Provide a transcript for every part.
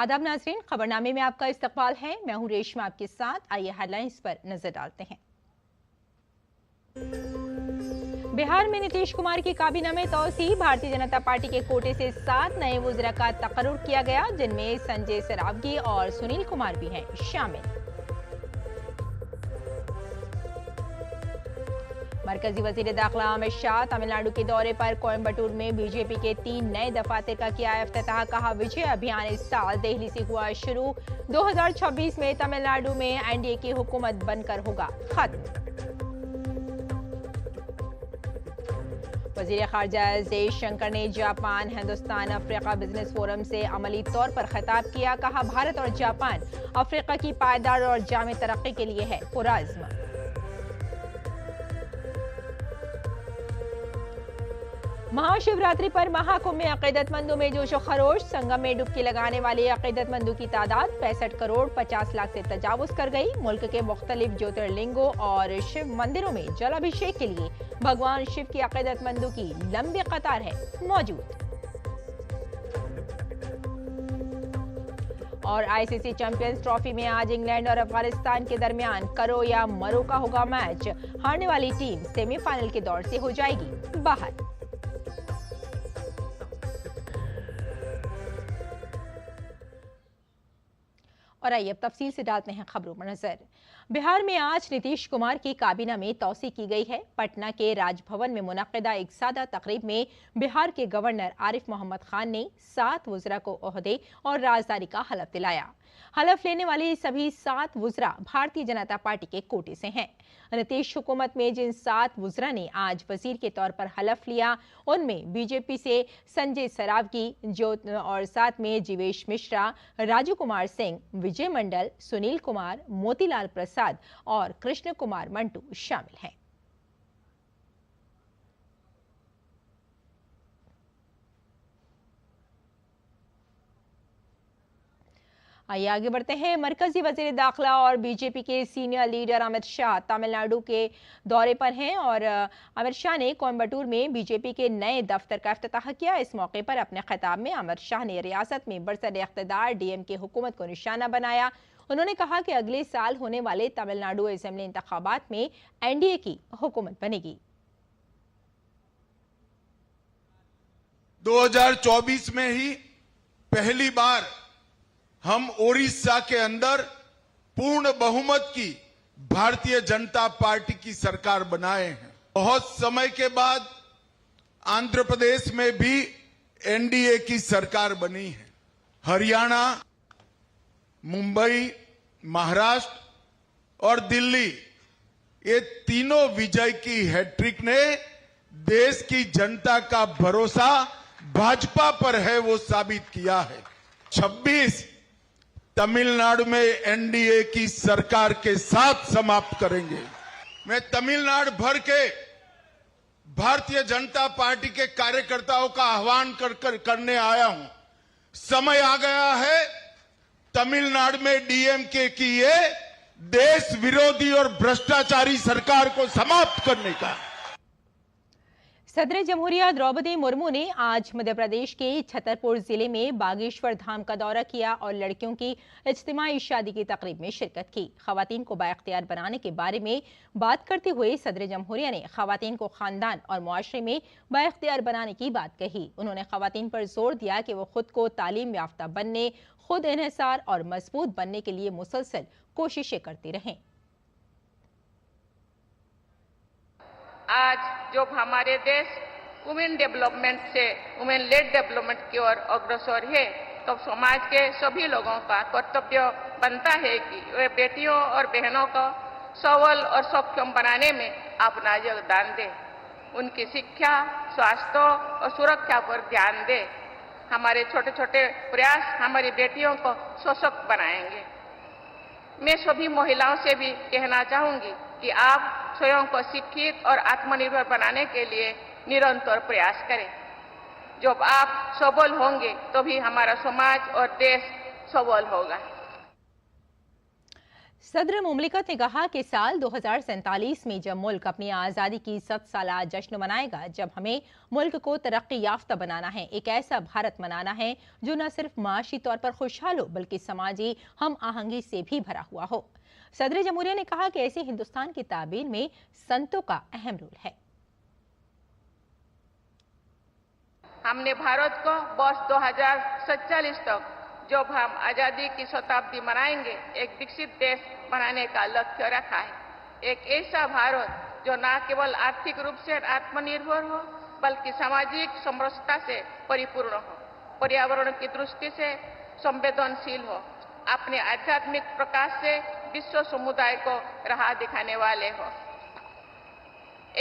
आदाब नाज़रीन, खबरनामे में आपका इस्तकबाल है। मैं हूं रेशमा आपके साथ। आइए हेडलाइंस पर नजर डालते हैं। बिहार में नीतीश कुमार की काबीना में तौसी। भारतीय जनता पार्टी के कोटे से 7 नए वज़ीरा का तकर्रुर किया गया, जिनमें संजय सरावगी और सुनील कुमार भी हैं शामिल। मरकजी वजीर दाखिला अमित शाह तमिलनाडु के दौरे पर कोयम्बटूर में बीजेपी के 3 नए दफातर का किया इफ्तिताह। कहा, विजय अभियान इस साल दिल्ली से हुआ शुरू। 2026 में तमिलनाडु में एनडीए की हुकूमत बनकर होगा खत्म। वजीर खारजा जयशंकर ने Japan Hindustan Africa business forum से अमली तौर पर खिताब किया। कहा, भारत और जापान अफ्रीका की पायदार और जामे तरक्की के लिए है पुरअज़्म। महाशिवरात्रि पर महाकुंभ में अकीदतमंदों में जोश और खरोश। संगम में डुबकी लगाने वाले अकीदतमंदों की तादाद 65 करोड़ 50 लाख से तजावुज कर गई। मुल्क के मुख्तलिफ ज्योतिर्लिंगों और शिव मंदिरों में जलाभिषेक के लिए भगवान शिव की अकीदतमंदों की लंबी कतार है मौजूद। और आईसीसी चैंपियंस ट्रॉफी में आज इंग्लैंड और अफगानिस्तान के दरमियान करो या मरो का होगा मैच। हारने वाली टीम सेमीफाइनल के दौर से हो जाएगी बाहर। और आइए अब तफसील से डालते हैं खबरों पर नजर। बिहार में आज नीतीश कुमार की काबीना में तौसी की गई है। पटना के राजभवन में मुनक्किदा एक सादा तकरीब में बिहार के गवर्नर आरिफ मोहम्मद खान ने 7 वज़रा को ओहदे और राजदारी का हलफ दिलाया। हलफ लेने वाले सभी 7 वज़रा भारतीय जनता पार्टी के कोटे से हैं। नीतीश हुकूमत में जिन 7 वज़रा ने आज वजीर के तौर पर हलफ लिया, उनमें बीजेपी से संजय सरावगी और साथ में जीवेश मिश्रा, राजू कुमार सिंह, विजय मंडल, सुनील कुमार, मोतीलाल प्रसाद और कृष्ण कुमार मंटू शामिल हैं। आइए आगे बढ़ते हैं। मरकजी वजीर दाखिला और बीजेपी के सीनियर लीडर अमित शाह तमिलनाडु के दौरे पर हैं और अमित शाह ने कोयम्बटूर में बीजेपी के नए दफ्तर का इफ्तिताह किया। इस मौके पर अपने खिताब में अमित शाह ने रियासत में बरसर-ए-इख्तिदार डीएमके हुकूमत को निशाना बनाया। उन्होंने कहा कि अगले साल होने वाले तमिलनाडु असेंबली इंतखाबात में एनडीए की हुकूमत बनेगी। 2024 में ही पहली बार हम ओडिशा के अंदर पूर्ण बहुमत की भारतीय जनता पार्टी की सरकार बनाए हैं। बहुत समय के बाद आंध्र प्रदेश में भी एनडीए की सरकार बनी है। हरियाणा, मुंबई, महाराष्ट्र और दिल्ली, ये तीनों विजय की हैट्रिक ने देश की जनता का भरोसा भाजपा पर है वो साबित किया है। 26 तमिलनाडु में एनडीए की सरकार के साथ समाप्त करेंगे। मैं तमिलनाडु भर के भारतीय जनता पार्टी के कार्यकर्ताओं का आह्वान करने आया हूं। समय आ गया है तमिलनाडु में डीएमके की ये देश विरोधी और भ्रष्टाचारी सरकार को समाप्त करने का। सदर जमहूरिया द्रौपदी मुर्मू ने आज मध्य प्रदेश के छतरपुर जिले में बागेश्वर धाम का दौरा किया और लड़कियों की इज्तिमाई शादी की तकरीब में शिरकत की। खवातीन को बाइख्तियार बनाने के बारे में बात करते हुए सदर जमहूरिया ने खवातीन को खानदान और मुआशरे में बाइख्तियार बनाने की बात कही। उन्होंने खवातीन पर जोर दिया कि वो खुद को तालीम याफ्ता बनने, खुद इन्हिसार और मजबूत बनने के लिए मुसलसल कोशिशें करती रहें। आज जब हमारे देश वुमेन डेवलपमेंट से वुमेन लेड डेवलपमेंट की ओर अग्रसर है, तो समाज के सभी लोगों का कर्तव्य बनता है कि वे बेटियों और बहनों को सबल और सक्षम बनाने में अपना योगदान दें। उनकी शिक्षा, स्वास्थ्य और सुरक्षा पर ध्यान दें। हमारे छोटे छोटे प्रयास हमारी बेटियों को सशक्त बनाएंगे। मैं सभी महिलाओं से भी कहना चाहूंगी कि आप स्वयं को शिक्षित और आत्मनिर्भर बनाने के लिए निरंतर प्रयास करें। जब आप सबल होंगे तभी हमारा समाज और देश सबल होगा। सदर मुमलिकत ने कहा कि साल 2047 में जब मुल्क अपनी आज़ादी की 7 साला जश्न मनाएगा, जब हमें मुल्क को तरक्की याफ्ता बनाना है, एक ऐसा भारत बनाना है जो न सिर्फ माशी तौर पर खुशहाल हो बल्कि समाजी हम आहंगी से भी भरा हुआ हो। सदर जमहूरिया ने कहा कि ऐसे हिंदुस्तान की ताबीर में संतों का अहम रोल है। हमने भारत को वर्ष 2047 तक जब हम आजादी की शताब्दी मनाएंगे, एक विकसित देश बनाने का लक्ष्य रखा है। एक ऐसा भारत जो न केवल आर्थिक रूप से आत्मनिर्भर हो बल्कि सामाजिक समरसता से परिपूर्ण हो, पर्यावरण की दृष्टि से संवेदनशील हो, अपने आध्यात्मिक प्रकाश से विश्व समुदाय को राह दिखाने वाले हो।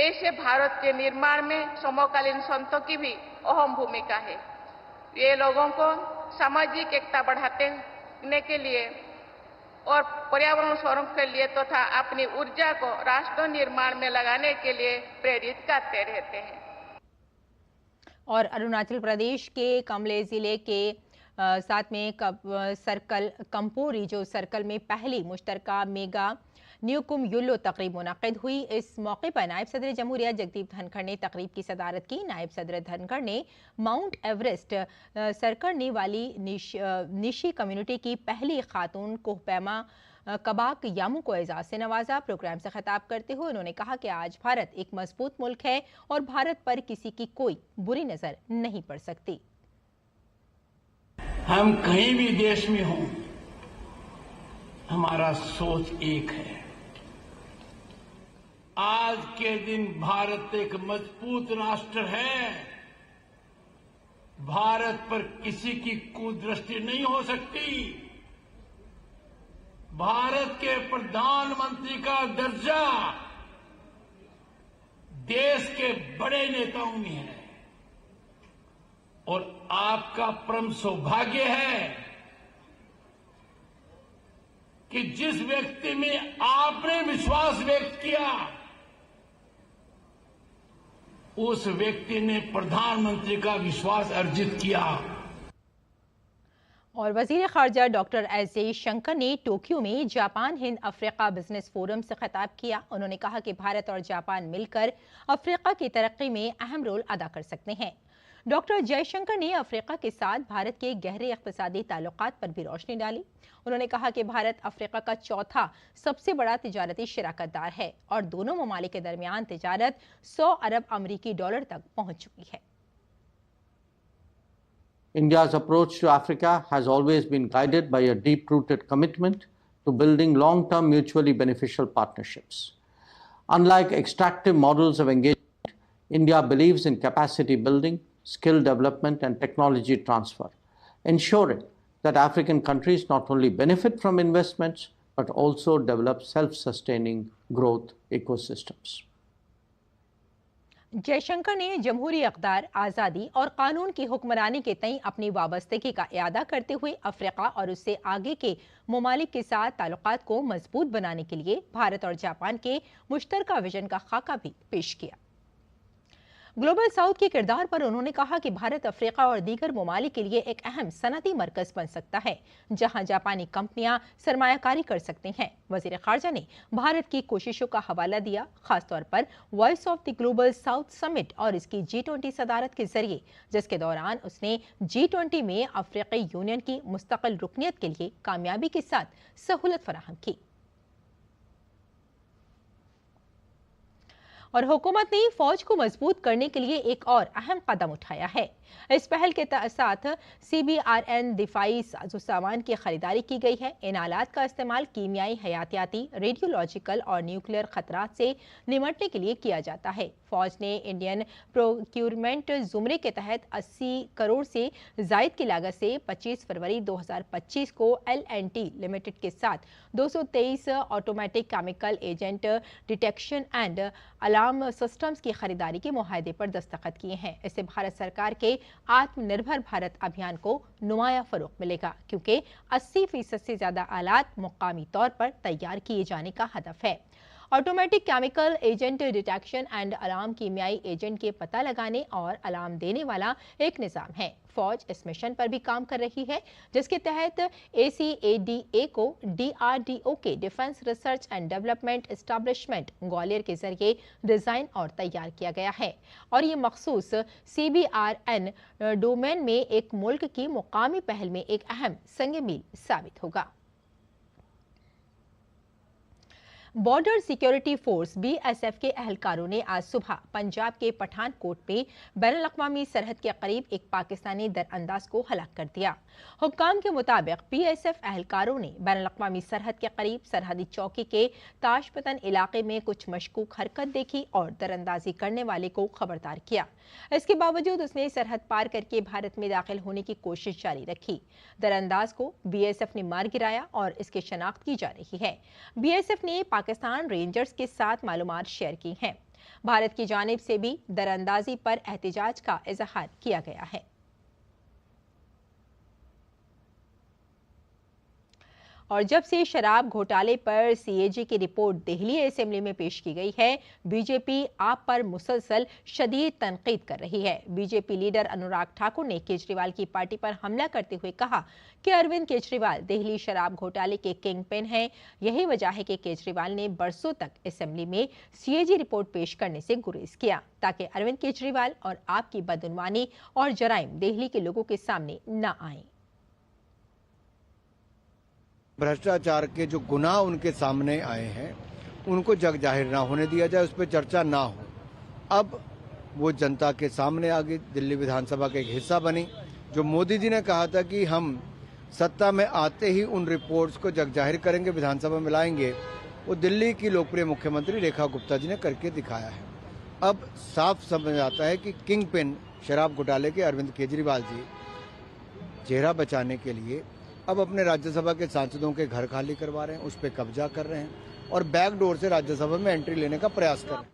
ऐसे भारत के निर्माण में समकालीन संतों की भी अहम भूमिका है। ये लोगों को सामाजिक एकता बढ़ाने के लिए और पर्यावरण संरक्षण के लिए तथा अपनी ऊर्जा को राष्ट्र निर्माण में लगाने के लिए प्रेरित करते रहते हैं। और अरुणाचल प्रदेश के कमले जिले के साथ में सर्कल कंपोरी जो सर्कल में पहली मुश्तरका मेगा न्यूकुम युल्लो तकरीब मुनक़िद हुई। इस मौके पर नायब सदर जमहूरिया जगदीप धनखड़ ने तकरीब की सदारत की। नायब सदर धनखड़ ने माउंट एवरेस्ट सर करने वाली निशी कम्युनिटी की पहली खातून कोहपैमा कबाक यामू को एजाज से नवाजा। प्रोग्राम से खिताब करते हुए उन्होंने कहा कि आज भारत एक मजबूत मुल्क है और भारत पर किसी की कोई बुरी नजर नहीं पड़ सकती। हम कहीं भी देश में हों, हमारा सोच एक है। आज के दिन भारत एक मजबूत राष्ट्र है। भारत पर किसी की कुदृष्टि नहीं हो सकती। भारत के प्रधानमंत्री का दर्जा देश के बड़े नेताओं में है और आपका परम सौभाग्य है कि जिस व्यक्ति में आपने विश्वास व्यक्त किया उस व्यक्ति ने प्रधानमंत्री का विश्वास अर्जित किया। और वजीर खारजा डॉक्टर एस जयशंकर ने टोक्यो में Japan Hind Africa business forum से खिताब किया। उन्होंने कहा कि भारत और जापान मिलकर अफ्रीका की तरक्की में अहम रोल अदा कर सकते हैं। डॉक्टर जयशंकर ने अफ्रीका के साथ भारत के गहरे इक़्तिसादी ताल्लुकात पर भी रोशनी डाली। उन्होंने कहा कि भारत अफ्रीका का चौथा सबसे बड़ा तिजारती शराकतदार है और दोनों ममालिक के दरमियान तिजारत 100 अरब अमरीकी डॉलर तक पहुंच चुकी है। India's approach to Africa has always been guided by a deep-rooted commitment to building long-term mutually beneficial partnerships. Unlike extractive models of engagement, India believes in capacity building, skill development and technology transfer, ensuring that African countries not only benefit from investments but also develop self-sustaining growth ecosystems. Jaishankar ने जमहूरी इक़्तिदार, आज़ादी और कानून की हुक्मरानी के तई अपनी वाबस्तगी का इयादा करते हुए अफ्रीका और उससे आगे के ममालिक के साथ ताल्लुकात को मजबूत बनाने के लिए भारत और जापान के मुश्तरका विजन का खाका भी पेश किया। ग्लोबल साउथ के किरदार पर उन्होंने कहा कि भारत अफ्रीका और दीगर ममालिक के लिए एक अहम सनती मरकज बन सकता है जहां जापानी कंपनियां सरमायाकारी कर सकती हैं। वजीर खारजा ने भारत की कोशिशों का हवाला दिया, खासतौर पर voice of the global south summit और इसकी G20 सदारत के जरिए, जिसके दौरान उसने G20 में अफ्रीकी यूनियन की मुस्तकिल रुकनियत के लिए कामयाबी के साथ सहूलत फराहम की। और हुकूमत ने फौज को मजबूत करने के लिए एक और अहम कदम उठाया है। इस पहल के साथ CBRN दिफाई सामान की खरीदारी की गई है। इन आलात का इस्तेमाल कीमियाई, हयातियाती, रेडियोलॉजिकल और न्यूक्लियर खतरात से निमटने के लिए किया जाता है। फौज ने इंडियन प्रोक्यूरमेंट जुमरे के तहत 80 करोड़ से जायद की लागत से 25 फरवरी 2025 को L&T लिमिटेड के साथ 223 automatic chemical agent detection and alarm systems की खरीदारी के मुआहदे पर दस्तखत किए हैं। इससे भारत सरकार के आत्मनिर्भर भारत अभियान को नुमाया फरोग मिलेगा, क्योंकि 80% से ज्यादा आलात मुकामी तौर पर तैयार किए जाने का हदफ है। Automatic chemical agent detection and alarm कीमियाई एजेंट के पता लगाने और अलार्म देने वाला एक निज़ाम है। फौज इस मिशन पर भी काम कर रही है, जिसके तहत ACADA को DRDO के defence research and development establishment Gwalior के जरिए डिजाइन और तैयार किया गया है और ये मखसूस CBRN डोमेन में एक मुल्क की मुकामी पहल में एक अहम संग मील साबित होगा। बॉर्डर सिक्योरिटी फोर्स BSF के अहलकारों ने आज सुबह पंजाब के पठानकोट में बैनुल-अक़वामी सरहद के करीब एक पाकिस्तानी दरअंदाज को हलाक कर दिया। हुक्काम के मुताबिक BSF अहलकारों ने बैनुल-अक़वामी सरहद के करीब सरहदी चौकी के ताशपतन इलाके में कुछ मशकूक हरकत देखी और दरअंदाजी करने वाले को खबरदार किया। इसके बावजूद उसने सरहद पार करके भारत में दाखिल होने की कोशिश जारी रखी। दरअंदाज को BSF ने मार गिराया और इसकी शनाख्त की जा रही है। BSF ने पाकिस्तान रेंजर्स के साथ मालूमात शेयर की हैं। भारत की जानिब से भी दरअंदाजी पर एहतिजाज का इजहार किया गया है। और जब से शराब घोटाले पर CAG की रिपोर्ट दिल्ली असेंबली में पेश की गई है, बीजेपी आप पर मुसलसल शदीद तनकीद कर रही है। बीजेपी लीडर अनुराग ठाकुर ने केजरीवाल की पार्टी पर हमला करते हुए कहा कि अरविंद केजरीवाल दिल्ली शराब घोटाले के किंग पिन हैं। यही वजह है कि केजरीवाल ने बरसों तक असेंबली में CAG रिपोर्ट पेश करने से गुरेज किया, ताकि अरविंद केजरीवाल और आपकी बदउनवानी और जराइम दिल्ली के लोगों के सामने न आए। भ्रष्टाचार के जो गुनाह उनके सामने आए हैं उनको जग जाहिर ना होने दिया जाए, उस पर चर्चा ना हो। अब वो जनता के सामने आ गई, दिल्ली विधानसभा का एक हिस्सा बनी। जो मोदी जी ने कहा था कि हम सत्ता में आते ही उन रिपोर्ट्स को जग जाहिर करेंगे, विधानसभा में लाएंगे, वो दिल्ली की लोकप्रिय मुख्यमंत्री रेखा गुप्ता जी ने करके दिखाया है। अब साफ समझ आता है कि किंग पिन शराब घोटाले के अरविंद केजरीवाल जी चेहरा बचाने के लिए अब अपने राज्यसभा के सांसदों के घर खाली करवा रहे हैं, उस पर कब्जा कर रहे हैं और बैक डोर से राज्यसभा में एंट्री लेने का प्रयास कर रहे हैं।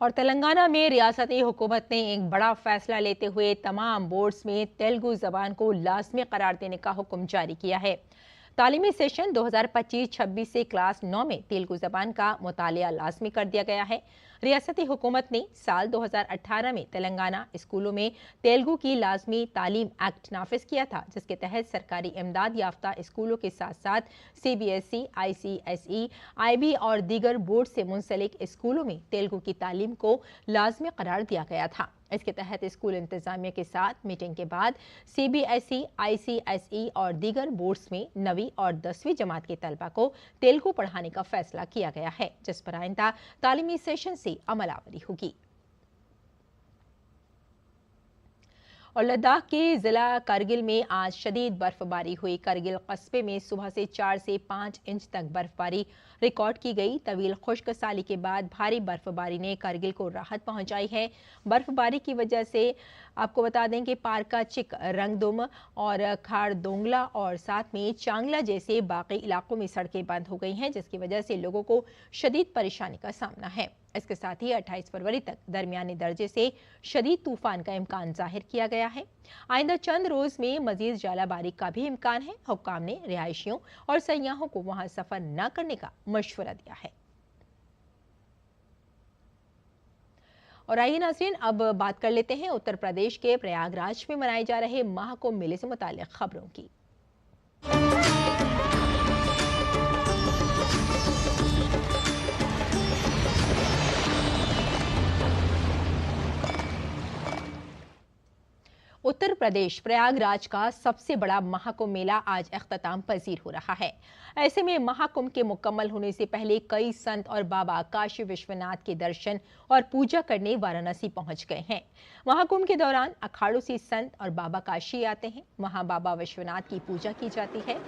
और तेलंगाना में रियासती हुकूमत ने एक बड़ा फैसला लेते हुए तमाम बोर्ड्स में तेलुगु जबान को लाजमी करार देने का हुक्म जारी किया है। तालीमी सेशन 2025-26 से क्लास 9 में तेलुगु जबान का मुतालिया लाजमी कर दिया गया है। रियासती हुकूमत ने साल 2018 में तेलंगाना स्कूलों में तेलुगु की लाजमी तालीम एक्ट नाफिज किया था, जिसके तहत सरकारी इमदाद याफ्ता स्कूलों के साथ साथ CBSE, ICSE, IB और दीगर बोर्ड से मुंसलिक स्कूलों में तेलुगु की तालीम को लाजमी करार दिया गया था। इसके तहत स्कूल इंतजामिया के साथ मीटिंग के बाद CBSE, ICSE और दीगर बोर्ड्स में 9वीं और 10वीं जमात के तलबा को तेलुगु पढ़ाने का फैसला किया गया है, जिस पर आइंदा तालीमी सेशन से अमलावरी होगी। और लद्दाख के जिला करगिल में आज शदीद बर्फबारी हुई। करगिल कस्बे में सुबह से 4 से 5 इंच तक बर्फबारी रिकॉर्ड की गई। तवील खुश्क साली के बाद भारी बर्फबारी ने करगिल को राहत पहुंचाई है। बर्फबारी की वजह से आपको बता दें कि पारका चिक, रंगदुम और खारदोंगला और साथ में चांगला जैसे बाकी इलाकों में सड़कें बंद हो गई हैं, जिसकी वजह से लोगों को शदीद परेशानी का सामना है। इसके साथ ही 28 फरवरी तक दरमियाने दर्जे से शदीद तूफान का इम्कान जाहिर किया गया है। आइंदा चंद रोज में मजीद जालाबारी का भी इम्कान है। हुक्काम ने रिहायशियों और सयाहों को वहां सफर न करने का मशवरा दिया है। और आइए नाज़रीन, अब बात कर लेते हैं उत्तर प्रदेश के प्रयागराज में मनाए जा रहे महाकुंभ मेले से मुताल्लिक़ खबरों की। उत्तर प्रदेश प्रयागराज का सबसे बड़ा महाकुंभ मेला आज अख्ताम पजीर हो रहा है। ऐसे में महाकुंभ के मुकम्मल होने से पहले कई संत और बाबा काशी विश्वनाथ के दर्शन और पूजा करने वाराणसी पहुंच गए हैं। महाकुंभ के दौरान अखाड़ों से संत और बाबा काशी आते हैं। वहां बाबा विश्वनाथ की पूजा की जाती है।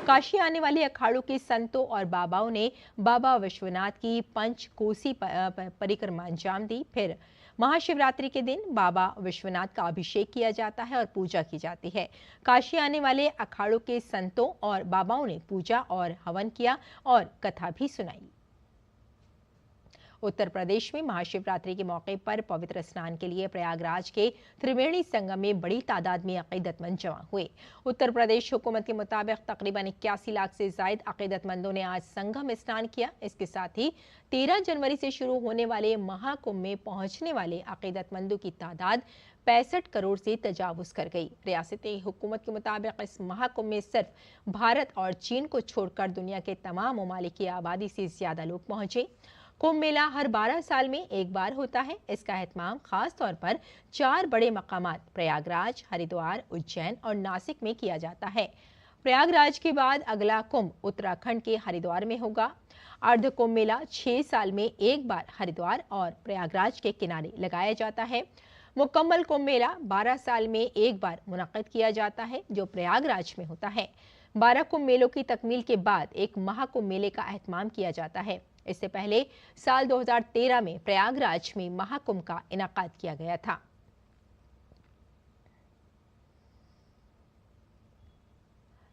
काशी आने वाले अखाड़ों के संतों और बाबाओं ने बाबा विश्वनाथ की पंचकोसी परिक्रमा अंजाम दी। फिर महाशिवरात्रि के दिन बाबा विश्वनाथ का अभिषेक किया जाता है और पूजा की जाती है। काशी आने वाले अखाड़ों के संतों और बाबाओं ने पूजा और हवन किया और कथा भी सुनाई। उत्तर प्रदेश में महाशिवरात्रि के मौके पर पवित्र स्नान के लिए प्रयागराज के त्रिवेणी संगम में बड़ी तादाद में अकीदतमंद जमा हुए। उत्तर प्रदेश हुकूमत के मुताबिक तकरीबन 81 लाख से जायद अकीदतमंदों ने आज संगम में स्नान किया। इसके साथ ही 13 जनवरी से शुरू होने वाले महाकुंभ में पहुंचने वाले अकीदतमंदों की तादाद 65 करोड़ से तजावुज कर गई। रियासती हुकूमत के मुताबिक इस महाकुंभ में सिर्फ भारत और चीन को छोड़कर दुनिया के तमाम ममालिक की आबादी से ज्यादा लोग पहुंचे। कुंभ मेला हर 12 साल में एक बार होता है। इसका एहतमाम खास तौर पर 4 बड़े मकामात प्रयागराज, हरिद्वार, उज्जैन और नासिक में किया जाता है। प्रयागराज के बाद अगला कुंभ उत्तराखंड के हरिद्वार में होगा। अर्ध कुंभ मेला 6 साल में एक बार हरिद्वार और प्रयागराज के किनारे लगाया जाता है। मुकम्मल कुंभ मेला 12 साल में एक बार मुनक्किद किया जाता है, जो प्रयागराज में होता है। 12 कुंभ मेलों की तकमील के बाद एक महाकुंभ मेले का एहतमाम किया जाता है। इससे पहले साल 2013 में प्रयागराज में महाकुंभ का इनाकाद किया गया था।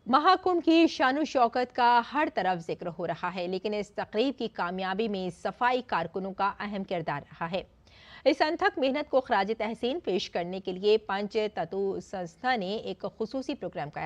महाकुंभ की शान शौकत का हर तरफ जिक्र हो रहा है, लेकिन इस तकरीब की कामयाबी में सफाई कारकुनों का अहम किरदार रहा है। इस अनथक मेहनत को खराज तहसीन पेश करने के लिए पंच तत्व संस्था ने एक खुसूसी प्रोग्राम का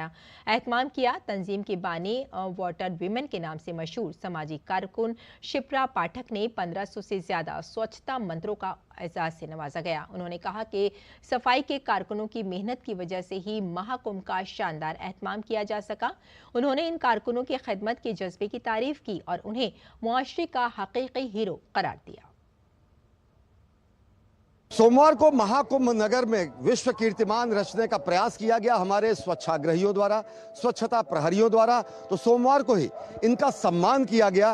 एहतमाम किया। तंजीम की बानी वाटर विमेन के नाम से मशहूर सामाजिक कारकुन शिप्रा पाठक ने 1500 से ज्यादा स्वच्छता मंत्रों का एजाज से नवाजा गया। उन्होंने कहा कि सफाई के कारकुनों की मेहनत की वजह से ही महाकुंभ का शानदार एहतमाम किया जा सका। उन्होंने इन कारकुनों की खिदमत के जज्बे की तारीफ की और उन्हें मुआशरे का हकीकी हीरो करार दिया। सोमवार को महाकुंभ नगर में विश्व कीर्तिमान रचने का प्रयास किया गया हमारे स्वच्छाग्रहियों द्वारा, स्वच्छता प्रहरियों द्वारा। तो सोमवार को ही इनका सम्मान किया गया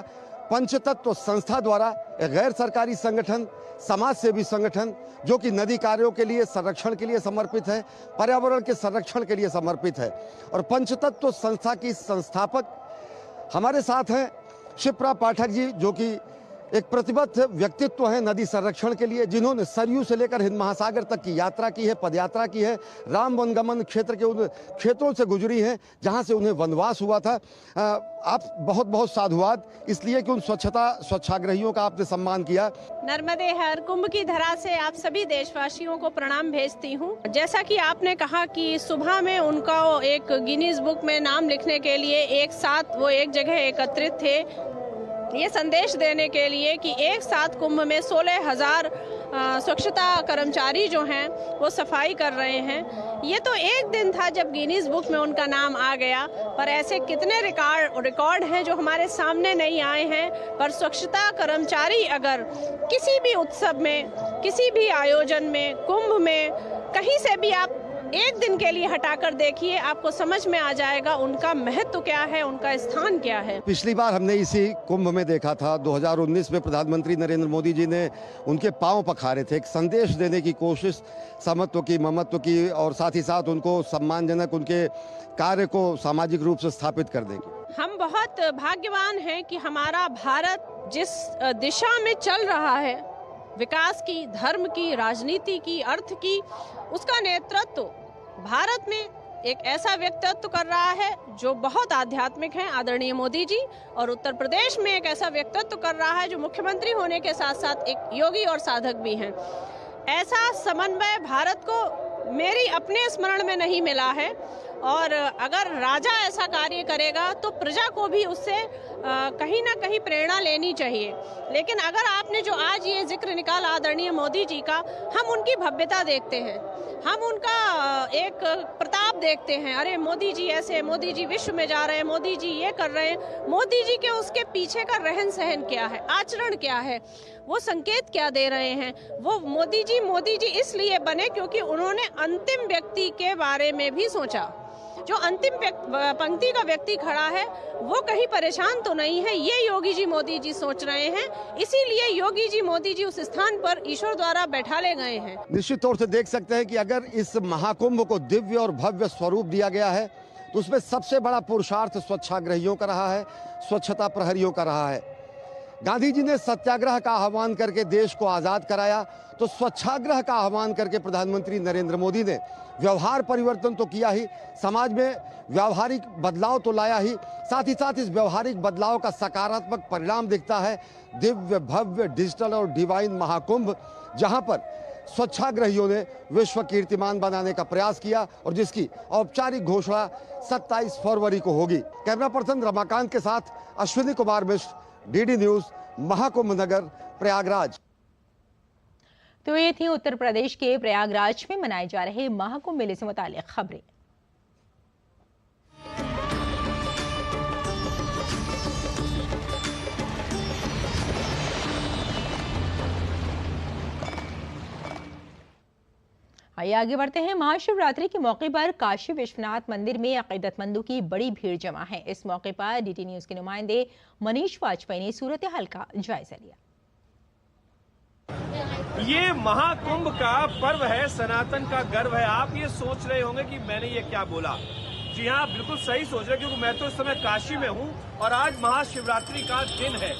पंचतत्व संस्था द्वारा, एक गैर सरकारी संगठन, समाज सेवी संगठन जो कि नदी कार्यों के लिए संरक्षण के लिए समर्पित है, पर्यावरण के संरक्षण के लिए समर्पित है। और पंचतत्व संस्था की संस्थापक हमारे साथ हैं शिप्रा पाठक जी, जो कि एक प्रतिबद्ध व्यक्तित्व है नदी संरक्षण के लिए, जिन्होंने सरयू से लेकर हिंद महासागर तक की यात्रा की है, पदयात्रा की है। राम वनगमन क्षेत्र के उन क्षेत्रों से गुजरी हैं जहां से उन्हें वनवास हुआ था। आप बहुत बहुत साधुवाद इसलिए कि उन स्वच्छाग्रहियों का आपने सम्मान किया। नर्मदे हर कुंभ की धरा से आप सभी देशवासियों को प्रणाम भेजती हूँ। जैसा कि आपने कहा कि सुबह में उनका एक गिनीज बुक में नाम लिखने के लिए एक साथ वो एक जगह एकत्रित थे, ये संदेश देने के लिए कि एक साथ कुंभ में 16,000 स्वच्छता कर्मचारी जो हैं वो सफाई कर रहे हैं। ये तो एक दिन था जब गिनीज बुक में उनका नाम आ गया, पर ऐसे कितने रिकॉर्ड हैं जो हमारे सामने नहीं आए हैं। पर स्वच्छता कर्मचारी अगर किसी भी उत्सव में, किसी भी आयोजन में, कुंभ में, कहीं से भी आप एक दिन के लिए हटाकर देखिए, आपको समझ में आ जाएगा उनका महत्व क्या है, उनका स्थान क्या है। पिछली बार हमने इसी कुंभ में देखा था, 2019 में प्रधानमंत्री नरेंद्र मोदी जी ने उनके पांव पखारे थे, एक संदेश देने की कोशिश समत्व की, ममत्व की, और साथ ही साथ उनको सम्मानजनक उनके कार्य को सामाजिक रूप से स्थापित कर देंगे। हम बहुत भाग्यवान हैं कि हमारा भारत जिस दिशा में चल रहा है, विकास की, धर्म की, राजनीति की, अर्थ की, उसका नेतृत्व भारत में एक ऐसा व्यक्तित्व कर रहा है जो बहुत आध्यात्मिक है, आदरणीय मोदी जी। और उत्तर प्रदेश में एक ऐसा व्यक्तित्व कर रहा है जो मुख्यमंत्री होने के साथ साथ एक योगी और साधक भी हैं। ऐसा समन्वय भारत को मेरी अपने स्मरण में नहीं मिला है, और अगर राजा ऐसा कार्य करेगा तो प्रजा को भी उससे कहीं ना कहीं प्रेरणा लेनी चाहिए। लेकिन अगर आपने जो आज ये जिक्र निकाला आदरणीय मोदी जी का, हम उनकी भव्यता देखते हैं, हम उनका एक प्रताप देखते हैं। अरे मोदी जी ऐसे, मोदी जी विश्व में जा रहे हैं, मोदी जी ये कर रहे हैं। मोदी जी के उसके पीछे का रहन सहन क्या है, आचरण क्या है, वो संकेत क्या दे रहे हैं। वो मोदी जी इसलिए बने क्योंकि उन्होंने अंतिम व्यक्ति के बारे में भी सोचा। जो अंतिम पंक्ति का व्यक्ति खड़ा है वो कहीं परेशान तो नहीं है, ये योगी जी मोदी जी सोच रहे हैं। इसीलिए योगी जी मोदी जी उस स्थान पर ईश्वर द्वारा बैठा ले गए हैं। निश्चित तौर से देख सकते हैं कि अगर इस महाकुंभ को दिव्य और भव्य स्वरूप दिया गया है तो उसमें सबसे बड़ा पुरुषार्थ स्वच्छाग्रहियों का रहा है, स्वच्छता प्रहरियों का रहा है। गांधी जी ने सत्याग्रह का आह्वान करके देश को आज़ाद कराया, तो स्वच्छाग्रह का आह्वान करके प्रधानमंत्री नरेंद्र मोदी ने व्यवहार परिवर्तन तो किया ही, समाज में व्यावहारिक बदलाव तो लाया ही, साथ ही साथ इस व्यवहारिक बदलाव का सकारात्मक परिणाम दिखता है दिव्य भव्य डिजिटल और डिवाइन महाकुंभ, जहां पर स्वच्छाग्रहियों ने विश्व कीर्तिमान बनाने का प्रयास किया और जिसकी औपचारिक घोषणा 27 फरवरी को होगी। कैमरा पर्सन रमाकांत के साथ अश्विनी कुमार मिश्र, डीडी न्यूज, महाकुंभ नगर, प्रयागराज। तो ये थी उत्तर प्रदेश के प्रयागराज में मनाए जा रहे महाकुंभ मेले से मुताल्लिक खबरें। आइए आगे बढ़ते हैं। महाशिवरात्रि के मौके पर काशी विश्वनाथ मंदिर में अकीदतमंदों की बड़ी भीड़ जमा है। इस मौके पर डीटी न्यूज के नुमाइंदे मनीष वाजपेयी ने सूरत हाल का जायजा लिया। ये महाकुंभ का पर्व है, सनातन का गर्व है। आप ये सोच रहे होंगे कि मैंने ये क्या बोला। जी हाँ, बिल्कुल सही सोच रहे, क्योंकि मैं तो इस समय काशी में हूँ और आज महाशिवरात्रि का दिन है।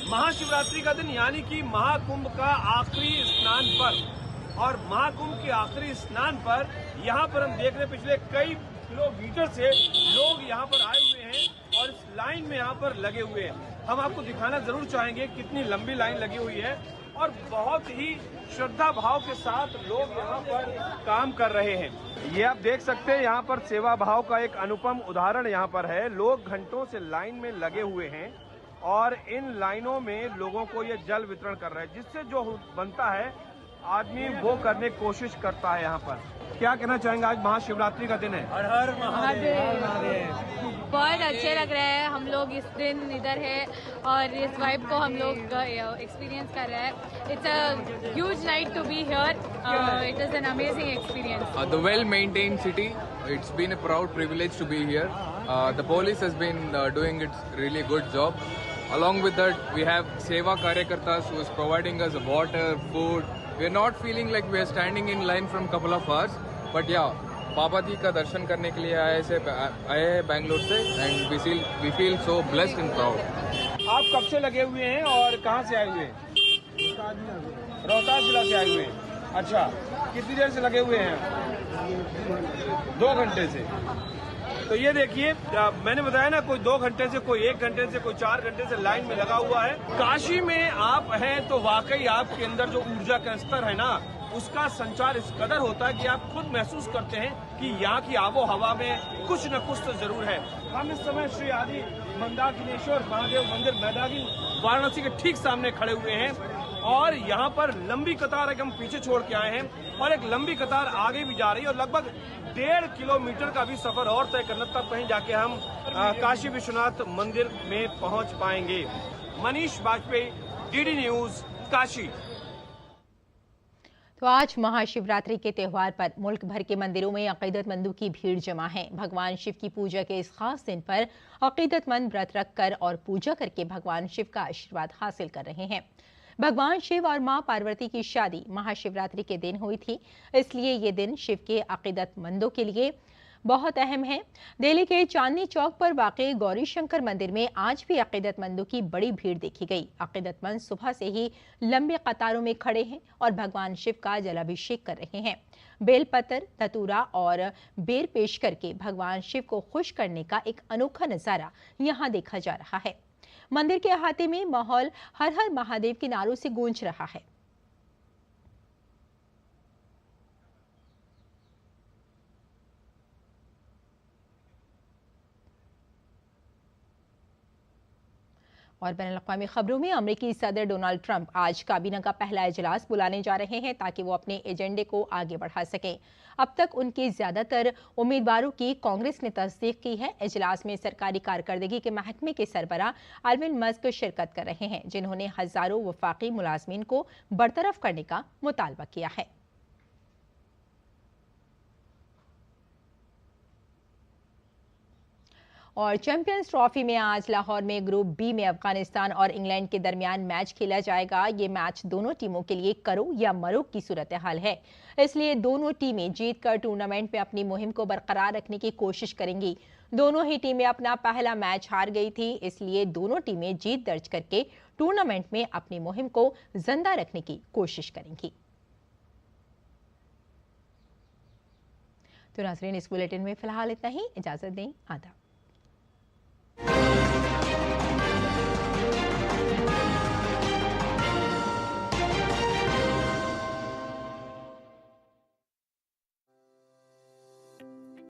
महाशिवरात्रि का दिन यानी कि महाकुंभ का आखिरी स्नान पर्व। और महाकुंभ के आखिरी स्नान पर यहाँ पर हम देख रहे हैं पिछले कई किलोमीटर से लोग यहाँ पर आए हुए हैं और इस लाइन में यहाँ पर लगे हुए हैं। हम आपको दिखाना जरूर चाहेंगे कितनी लंबी लाइन लगी हुई है और बहुत ही श्रद्धा भाव के साथ लोग यहाँ पर काम कर रहे हैं। ये आप देख सकते हैं, यहाँ पर सेवा भाव का एक अनुपम उदाहरण यहाँ पर है। लोग घंटों से लाइन में लगे हुए हैं और इन लाइनों में लोगों को ये जल वितरण कर रहे हैं, जिससे जो बनता है आदमी वो करने की कोशिश करता है। यहाँ पर क्या कहना चाहेंगे, आज महाशिवरात्रि का दिन है। हर हर महादेव। बहुत अच्छे लग रहे हैं, हम लोग इस दिन इधर है और इस वाइब को हम लोग एक्सपीरियंस कर रहे हैं। It's a huge night to be here, it is an amazing experience. The well-maintained city, it's been a proud privilege to be here. The police has been doing its really good job. Along with that, we have Seva Karyakartas who is providing us water, food. We are not feeling like we are standing in line from couple of hours, but yeah, Baba ji का दर्शन करने के लिए आए हैं बैंगलोर से, and we feel so blessed and proud. आप कब से लगे हुए हैं और कहाँ से आए हुए हैं? रोहतास जिला से आए हुए हैं। अच्छा, कितनी देर से लगे हुए हैं? 2 घंटे से। तो ये देखिए, मैंने बताया ना, कोई 2 घंटे से, कोई 1 घंटे से, कोई 4 घंटे से लाइन में लगा हुआ है। काशी में आप हैं तो वाकई आपके अंदर जो ऊर्जा का स्तर है ना, उसका संचार इस कदर होता है कि आप खुद महसूस करते हैं कि यहाँ की आबो हवा में कुछ न कुछ तो जरूर है। हम इस समय श्री आदि मंदाकिनीश्वर महादेव मंदिर मैदानी वाराणसी के ठीक सामने खड़े हुए हैं और यहाँ पर लंबी कतार हम पीछे छोड़ के आए हैं और एक लंबी कतार आगे भी जा रही है और लगभग 1.5 किलोमीटर का भी सफर और तय करना, तब कहीं जाके हम काशी विश्वनाथ मंदिर में पहुंच पाएंगे। Manish Vajpayee, DD news, Kashi. तो आज महाशिवरात्रि के त्यौहार पर मुल्क भर के मंदिरों में अकीदतमंदों की भीड़ जमा है। भगवान शिव की पूजा के इस खास दिन पर अकीदतमंद व्रत रखकर और पूजा करके भगवान शिव का आशीर्वाद हासिल कर रहे हैं। भगवान शिव और मां पार्वती की शादी महाशिवरात्रि के दिन हुई थी, इसलिए ये दिन शिव के अकीदतमंदों के लिए बहुत अहम है। दिल्ली के चांदनी चौक पर वाक़ई गौरी शंकर मंदिर में आज भी अकीदतमंदों की बड़ी भीड़ देखी गई। अकीदतमंद सुबह से ही लंबे कतारों में खड़े हैं और भगवान शिव का जलाभिषेक कर रहे हैं। बेलपत्र, धतूरा और बेर पेश करके भगवान शिव को खुश करने का एक अनोखा नजारा यहाँ देखा जा रहा है। मंदिर के अहाते में माहौल हर हर महादेव के नारों से गूंज रहा है। और बैनुल-अक़वामी खबरों में अमेरिकी सदर डोनाल्ड ट्रंप आज काबीना का पहला इजलास बुलाने जा रहे हैं ताकि वो अपने एजेंडे को आगे बढ़ा सकें। अब तक उनके ज्यादातर उम्मीदवारों की कांग्रेस ने तस्दीक की है। इजलास में सरकारी कारकर्दगी के महकमे के सरबराह एलन मस्क शिरकत कर रहे हैं, जिन्होंने हजारों वफाकी मुलाजमीन को बरतरफ करने का मुतालबा किया है। और चैंपियंस ट्रॉफी में आज लाहौर में ग्रुप बी में अफगानिस्तान और इंग्लैंड के दरमियान मैच खेला जाएगा। ये मैच दोनों टीमों के लिए करो या मरो की सूरत हाल है, इसलिए दोनों टीमें जीतकर टूर्नामेंट में अपनी मुहिम को बरकरार रखने की कोशिश करेंगी। दोनों ही टीमें अपना पहला मैच हार गई थी, इसलिए दोनों टीमें जीत दर्ज करके टूर्नामेंट में अपनी मुहिम को जिंदा रखने की कोशिश करेंगी। तो नाज़रीन, इस बुलेटिन में फिलहाल इतना ही। इजाजत दें। आदाब।